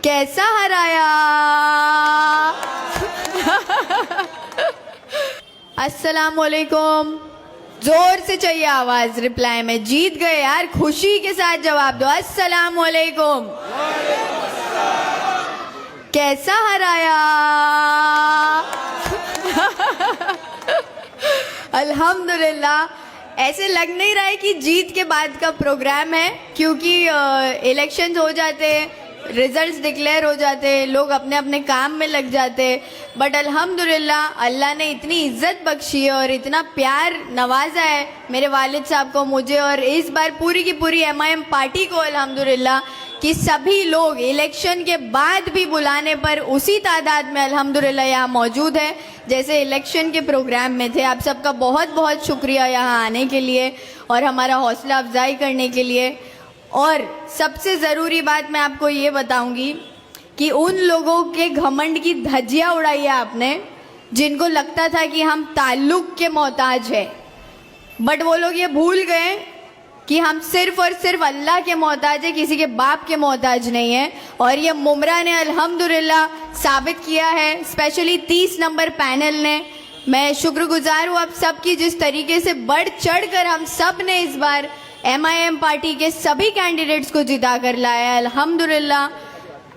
कैसा हराया। अस्सलाम वालेकुम। जोर से चाहिए आवाज रिप्लाई में। जीत गए यार, खुशी के साथ जवाब दो। अस्सलाम वालेकुम। कैसा हराया। अल्हम्दुलिल्लाह। ऐसे लग नहीं रहा है कि जीत के बाद का प्रोग्राम है, क्योंकि इलेक्शंस हो जाते, रिजल्ट्स डिक्लेयर हो जाते, लोग अपने अपने काम में लग जाते। बट अल्हम्दुलिल्लाह अल्लाह ने इतनी इज्जत बख्शी है और इतना प्यार नवाजा है मेरे वालिद साहब को, मुझे, और इस बार पूरी की पूरी MIM पार्टी को अल्हम्दुलिल्लाह कि सभी लोग इलेक्शन के बाद भी बुलाने पर उसी तादाद में अल्हम्दुलिल्लाह यहाँ मौजूद है जैसे इलेक्शन के प्रोग्राम में थे। आप सबका बहुत बहुत शुक्रिया यहाँ आने के लिए और हमारा हौसला अफजाई करने के लिए। और सबसे ज़रूरी बात मैं आपको ये बताऊंगी कि उन लोगों के घमंड की धज्जियाँ उड़ाई है आपने, जिनको लगता था कि हम ताल्लुक़ के मोहताज हैं, बट वो लोग ये भूल गए कि हम सिर्फ और सिर्फ अल्लाह के मोहताज है, किसी के बाप के मोहताज नहीं है। और ये मुमरा ने अल्हम्दुलिल्लाह साबित किया है, स्पेशली 30 नंबर पैनल ने। मैं शुक्रगुजार हूँ आप सबकी, जिस तरीके से बढ़ चढ़ कर हम सब ने इस बार MIM पार्टी के सभी कैंडिडेट्स को जिता कर लाया है अल्हम्दुलिल्लाह।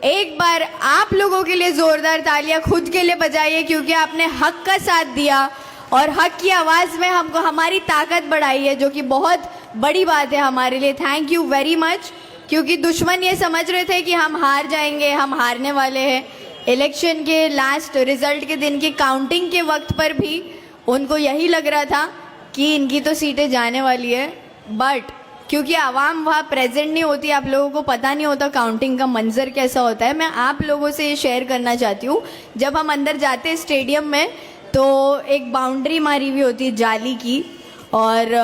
एक बार आप लोगों के लिए जोरदार तालियां खुद के लिए बजाइए, क्योंकि आपने हक का साथ दिया और हक की आवाज़ में हमको हमारी ताकत बढ़ाई है, जो कि बहुत बड़ी बात है हमारे लिए। Thank you very much. क्योंकि दुश्मन ये समझ रहे थे कि हम हार जाएंगे, हम हारने वाले हैं। इलेक्शन के लास्ट रिजल्ट के दिन की काउंटिंग के वक्त पर भी उनको यही लग रहा था कि इनकी तो सीटें जाने वाली है, बट क्योंकि आवाम वहाँ प्रेजेंट नहीं होती, आप लोगों को पता नहीं होता काउंटिंग का मंजर कैसा होता है। मैं आप लोगों से ये शेयर करना चाहती हूँ, जब हम अंदर जाते हैं स्टेडियम में तो एक बाउंड्री मारी हुई होती है जाली की, और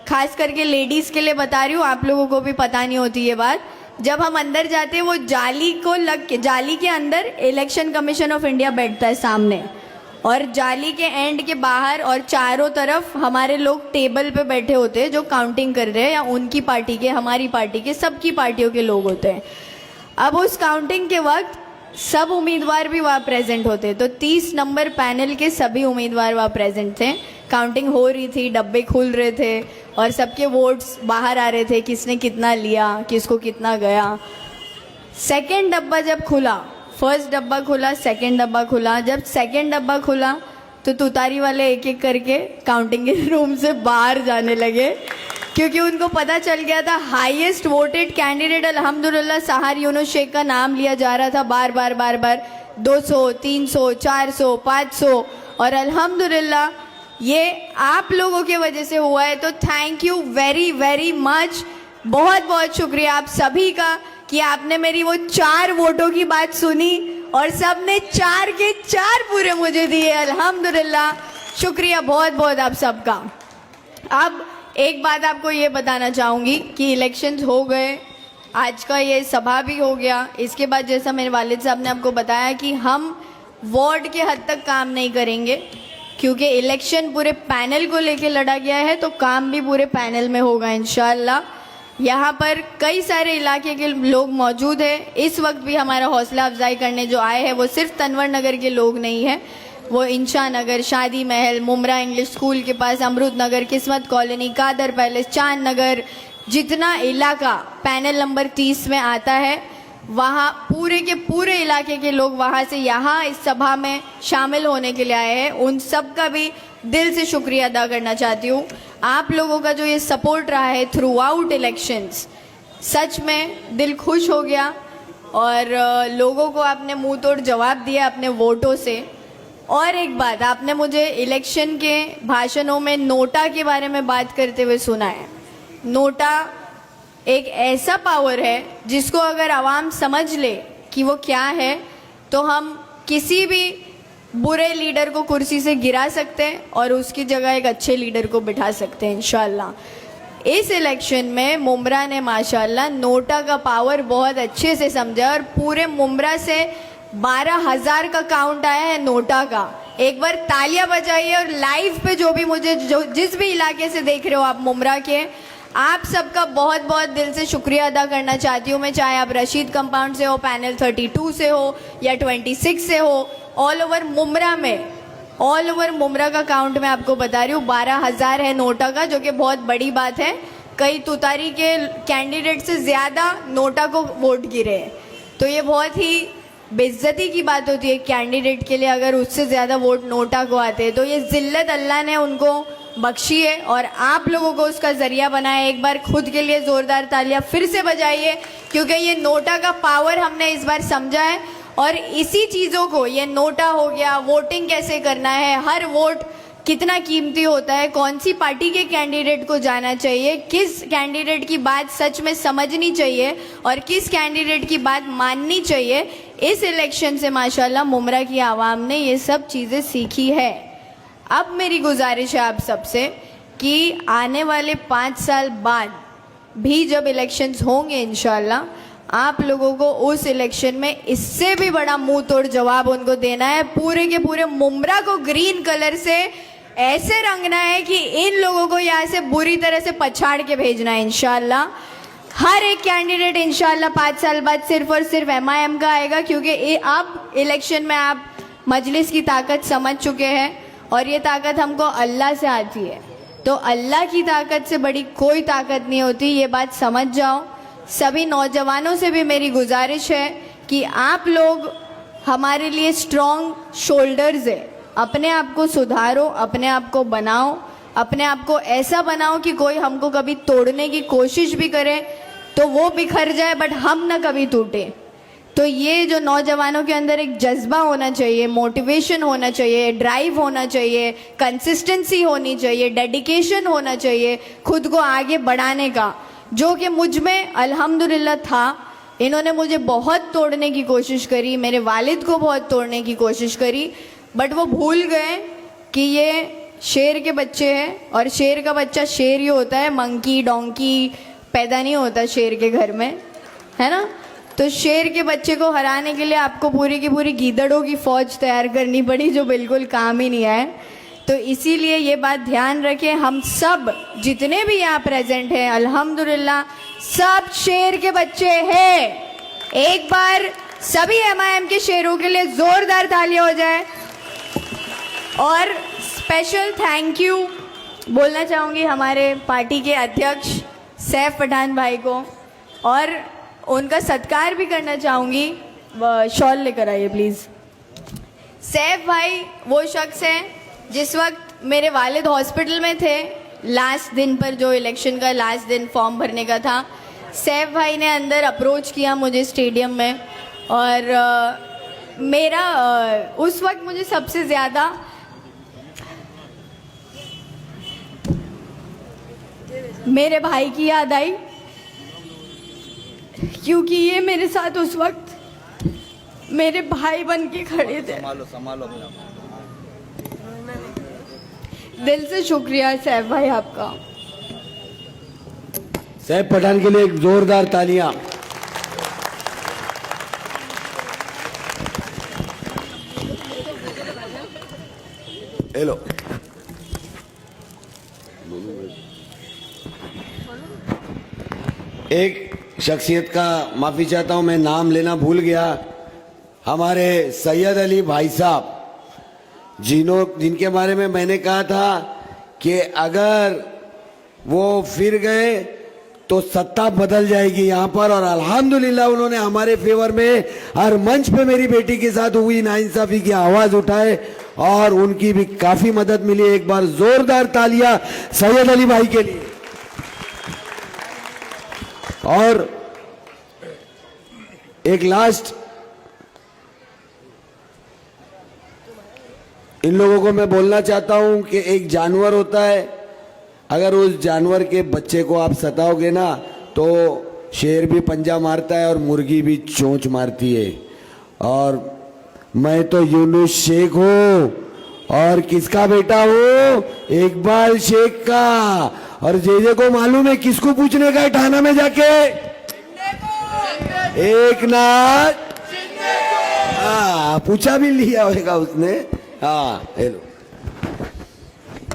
ख़ास करके लेडीज़ के लिए बता रही हूँ, आप लोगों को भी पता नहीं होती ये बात। जब हम अंदर जाते हैं वो जाली को लग के, जाली के अंदर इलेक्शन कमीशन ऑफ इंडिया बैठता है सामने, और जाली के एंड के बाहर और चारों तरफ हमारे लोग टेबल पे बैठे होते हैं जो काउंटिंग कर रहे हैं, या उनकी पार्टी के, हमारी पार्टी के, सबकी पार्टियों के लोग होते हैं। अब उस काउंटिंग के वक्त सब उम्मीदवार भी वहाँ प्रेजेंट होते, तो 30 नंबर पैनल के सभी उम्मीदवार वहाँ प्रेजेंट थे। काउंटिंग हो रही थी, डब्बे खुल रहे थे और सबके वोट्स बाहर आ रहे थे, किसने कितना लिया, किसको कितना गया। सेकेंड डब्बा जब खुला, फर्स्ट डब्बा खुला, सेकेंड डब्बा खुला, जब सेकेंड डब्बा खुला तो तुतारी वाले एक एक करके काउंटिंग के रूम से बाहर जाने लगे, क्योंकि उनको पता चल गया था हाईएस्ट वोटेड कैंडिडेट अल्हम्दुलिल्लाह सहार यूनुस शेख का नाम लिया जा रहा था बार बार 200, 300, 400, 500, और अल्हम्दुलिल्लाह ये आप लोगों के वजह से हुआ है। तो thank you very very much, बहुत बहुत शुक्रिया आप सभी का कि आपने मेरी वो 4 वोटों की बात सुनी और सब ने 4 के 4 पूरे मुझे दिए। अल्हम्दुलिल्लाह, शुक्रिया बहुत बहुत आप सबका। अब एक बात आपको ये बताना चाहूँगी कि इलेक्शंस हो गए, आज का ये सभा भी हो गया। इसके बाद जैसा मेरे वालिद साहब ने आपको बताया कि हम वार्ड के हद तक काम नहीं करेंगे, क्योंकि इलेक्शन पूरे पैनल को लेके लड़ा गया है, तो काम भी पूरे पैनल में होगा इंशाअल्लाह। यहाँ पर कई सारे इलाके के लोग मौजूद हैं। इस वक्त भी हमारा हौसला अफजाई करने जो आए हैं वो सिर्फ तनवर नगर के लोग नहीं हैं, वो इंशा नगर, शादी महल, मुमरा इंग्लिश स्कूल के पास, अमरूद नगर, किस्मत कॉलोनी, कादर पैलेस, चांद नगर, जितना इलाका पैनल नंबर 30 में आता है, वहाँ पूरे के पूरे इलाके के लोग वहाँ से यहाँ इस सभा में शामिल होने के लिए आए हैं। उन सब का भी दिल से शुक्रिया अदा करना चाहती हूँ। आप लोगों का जो ये सपोर्ट रहा है थ्रू आउट इलेक्शंस, सच में दिल खुश हो गया, और लोगों को आपने मुंह तोड़ जवाब दिया अपने वोटों से। और एक बात, आपने मुझे इलेक्शन के भाषणों में नोटा के बारे में बात करते हुए सुना है। नोटा एक ऐसा पावर है जिसको अगर आवाम समझ ले कि वो क्या है, तो हम किसी भी बुरे लीडर को कुर्सी से गिरा सकते हैं और उसकी जगह एक अच्छे लीडर को बिठा सकते हैं इंशाअल्लाह। इस इलेक्शन में मुमरा ने माशाअल्लाह नोटा का पावर बहुत अच्छे से समझा, और पूरे मुमरा से 12,000 का काउंट आया है नोटा का। एक बार तालियां बजाइए, और लाइव पे जो भी मुझे जिस भी इलाके से देख रहे हो आप मुमरा के, आप सबका बहुत बहुत दिल से शुक्रिया अदा करना चाहती हूँ मैं, चाहे आप रशीद कंपाउंड से हो, पैनल 32 से हो या 26 से हो, ऑल ओवर मुमरा में, ऑल ओवर मुमरा का काउंट मैं आपको बता रही हूँ 12,000 है नोटा का, जो कि बहुत बड़ी बात है। कई तुतारी के कैंडिडेट से ज़्यादा नोटा को वोट गिरे, तो ये बहुत ही बेइज्जती की बात होती है कैंडिडेट के लिए अगर उससे ज़्यादा वोट नोटा को आते हैं। तो ये जिल्लत अल्लाह ने उनको बख्शी है और आप लोगों को उसका ज़रिया बनाया। एक बार खुद के लिए ज़ोरदार तालियां फिर से बजाइए, क्योंकि ये नोटा का पावर हमने इस बार समझा है और इसी चीज़ों को, ये नोटा हो गया, वोटिंग कैसे करना है, हर वोट कितना कीमती होता है, कौन सी पार्टी के कैंडिडेट को जाना चाहिए, किस कैंडिडेट की बात सच में समझनी चाहिए और किस कैंडिडेट की बात माननी चाहिए, इस इलेक्शन से माशाल्लाह मुमरा की आवाम ने ये सब चीज़ें सीखी है। अब मेरी गुजारिश है आप सबसे कि आने वाले 5 साल बाद भी जब इलेक्शंस होंगे इंशाल्लाह, आप लोगों को उस इलेक्शन में इससे भी बड़ा मुंह तोड़ जवाब उनको देना है। पूरे के पूरे मुमरा को ग्रीन कलर से ऐसे रंगना है कि इन लोगों को यहाँ से बुरी तरह से पछाड़ के भेजना है इंशाल्लाह। हर एक कैंडिडेट इंशाल्लाह 5 साल बाद सिर्फ और सिर्फ MIM का आएगा, क्योंकि अब इलेक्शन में आप मजलिस की ताकत समझ चुके हैं और ये ताकत हमको अल्लाह से आती है। तो अल्लाह की ताकत से बड़ी कोई ताकत नहीं होती, ये बात समझ जाओ। सभी नौजवानों से भी मेरी गुजारिश है कि आप लोग हमारे लिए स्ट्रॉन्ग शोल्डर्स है, अपने आप को सुधारो, अपने आप को बनाओ, अपने आप को ऐसा बनाओ कि कोई हमको कभी तोड़ने की कोशिश भी करे तो वो बिखर जाए बट हम ना कभी टूटे। तो ये जो नौजवानों के अंदर एक जज्बा होना चाहिए, मोटिवेशन होना चाहिए, ड्राइव होना चाहिए, कंसिस्टेंसी होनी चाहिए, डेडिकेशन होना चाहिए खुद को आगे बढ़ाने का, जो कि मुझ में अल्हम्दुलिल्लाह था। इन्होंने मुझे बहुत तोड़ने की कोशिश करी, मेरे वालिद को बहुत तोड़ने की कोशिश करी, बट वो भूल गए कि ये शेर के बच्चे हैं और शेर का बच्चा शेर ही होता है, मंकी डोंकी पैदा नहीं होता शेर के घर में, है ना। तो शेर के बच्चे को हराने के लिए आपको पूरी की पूरी गीदड़ों की फौज तैयार करनी पड़ी, जो बिल्कुल काम ही नहीं आए। तो इसीलिए ये बात ध्यान रखें, हम सब जितने भी यहाँ प्रेजेंट हैं अल्हम्दुलिल्लाह सब शेर के बच्चे हैं। एक बार सभी MIM के शेरों के लिए जोरदार तालियां हो जाए। और स्पेशल थैंक यू बोलना चाहूँगी हमारे पार्टी के अध्यक्ष सैफ पठान भाई को, और उनका सत्कार भी करना चाहूँगी। शॉल लेकर आइए प्लीज़। सैफ भाई वो शख्स हैं जिस वक्त मेरे वालिद हॉस्पिटल में थे, लास्ट दिन पर, जो इलेक्शन का लास्ट दिन फॉर्म भरने का था, सैफ भाई ने अंदर अप्रोच किया मुझे स्टेडियम में, और मेरा उस वक्त मुझे सबसे ज़्यादा मेरे भाई की याद आई, क्योंकि ये मेरे साथ उस वक्त मेरे भाई बन के खड़े थे। संभालो दिल से शुक्रिया सैफ भाई आपका। सैफ पठान के लिए एक जोरदार तालियां। हेलो, एक शख्सियत का माफ़ी चाहता हूं, मैं नाम लेना भूल गया। हमारे सैयद अली भाई साहब, जिनके बारे में मैंने कहा था कि अगर वो फिर गए तो सत्ता बदल जाएगी यहाँ पर, और अल्हम्दुलिल्लाह उन्होंने हमारे फेवर में हर मंच पे मेरी बेटी के साथ हुई नाइंसाफी की आवाज़ उठाए और उनकी भी काफ़ी मदद मिली। एक बार जोरदार तालियां सैयद अली भाई के लिए। और एक लास्ट, इन लोगों को मैं बोलना चाहता हूं कि एक जानवर होता है, अगर उस जानवर के बच्चे को आप सताओगे ना तो शेर भी पंजा मारता है और मुर्गी भी चोंच मारती है। और मैं तो यूनुस शेख हूं और किसका बेटा हूं? इकबाल शेख का। और जे को मालूम है किसको पूछने का है ठाना में जाके? एक नाथ। हाँ, पूछा भी लिया होगा उसने। हाँ, हेलो।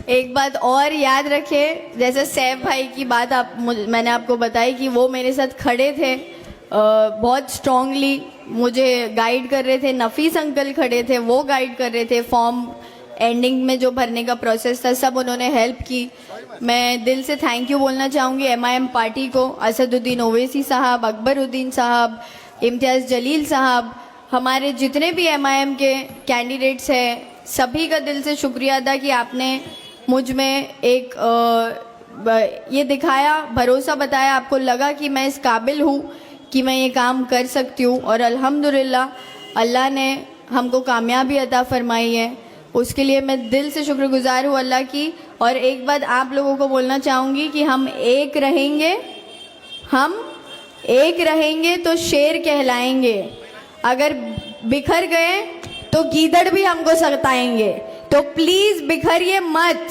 एक बात और याद रखे, जैसे सैफ भाई की बात मैंने आपको बताई कि वो मेरे साथ खड़े थे, बहुत स्ट्रांगली मुझे गाइड कर रहे थे। नफीस अंकल खड़े थे, वो गाइड कर रहे थे। फॉर्म एंडिंग में जो भरने का प्रोसेस था, सब उन्होंने हेल्प की। मैं दिल से थैंक यू बोलना चाहूँगी MIM पार्टी को, असदुद्दीन ओवैसी साहब, अकबरुद्दीन साहब, इम्तियाज़ जलील साहब, हमारे जितने भी MIM के कैंडिडेट्स हैं, सभी का दिल से शुक्रिया अदा कि आपने मुझ में एक ये दिखाया, भरोसा बताया, आपको लगा कि मैं इस काबिल हूँ कि मैं ये काम कर सकती हूँ। और अल्हम्दुलिल्लाह अल्लाह ने हमको कामयाबी अता फरमाई है, उसके लिए मैं दिल से शुक्रगुजार हूँ अल्लाह की। और एक बात आप लोगों को बोलना चाहूँगी कि हम एक रहेंगे तो शेर कहलाएंगे, अगर बिखर गए तो गीदड़ भी हमको सताएंगे। तो प्लीज़ बिखरिए मत,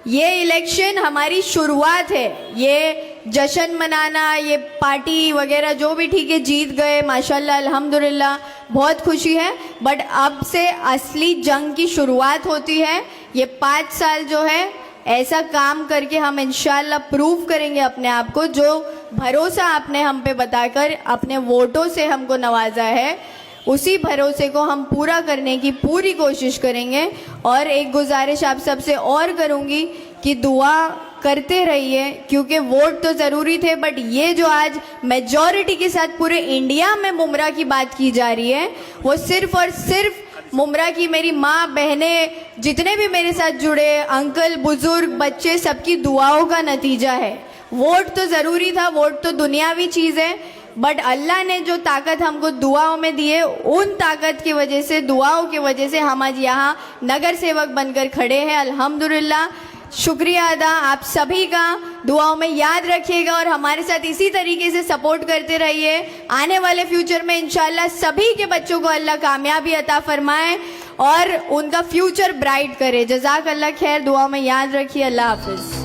ये इलेक्शन हमारी शुरुआत है। ये जश्न मनाना, ये पार्टी वगैरह जो भी ठीक है, जीत गए माशाल्लाह अल्हम्दुलिल्लाह, बहुत खुशी है, बट अब से असली जंग की शुरुआत होती है। ये 5 साल जो है ऐसा काम करके हम इंशाल्लाह प्रूव करेंगे अपने आप को, जो भरोसा आपने हम पे बताकर अपने वोटों से हमको नवाजा है, उसी भरोसे को हम पूरा करने की पूरी कोशिश करेंगे। और एक गुजारिश आप सबसे और करूंगी कि दुआ करते रहिए, क्योंकि वोट तो ज़रूरी थे, बट ये जो आज मेजॉरिटी के साथ पूरे इंडिया में मुमरा की बात की जा रही है, वो सिर्फ और सिर्फ मुमरा की मेरी माँ, बहनें, जितने भी मेरे साथ जुड़े, अंकल, बुजुर्ग, बच्चे, सबकी दुआओं का नतीजा है। वोट तो ज़रूरी था, वोट तो दुनियावी चीज़ है, बट अल्लाह ने जो ताकत हमको दुआओं में दी है, उन ताकत की वजह से, दुआओं की वजह से हम आज यहाँ नगर सेवक बनकर खड़े हैं। अल्हम्दुलिल्लाह, शुक्रिया अदा आप सभी का, दुआओं में याद रखिएगा और हमारे साथ इसी तरीके से सपोर्ट करते रहिए। आने वाले फ्यूचर में इंशाल्लाह सभी के बच्चों को अल्लाह कामयाबी अता फरमाए और उनका फ्यूचर ब्राइट करे। जज़ाक अल्लाह खैर, दुआओं में याद रखिए। अल्लाह हाफिज़।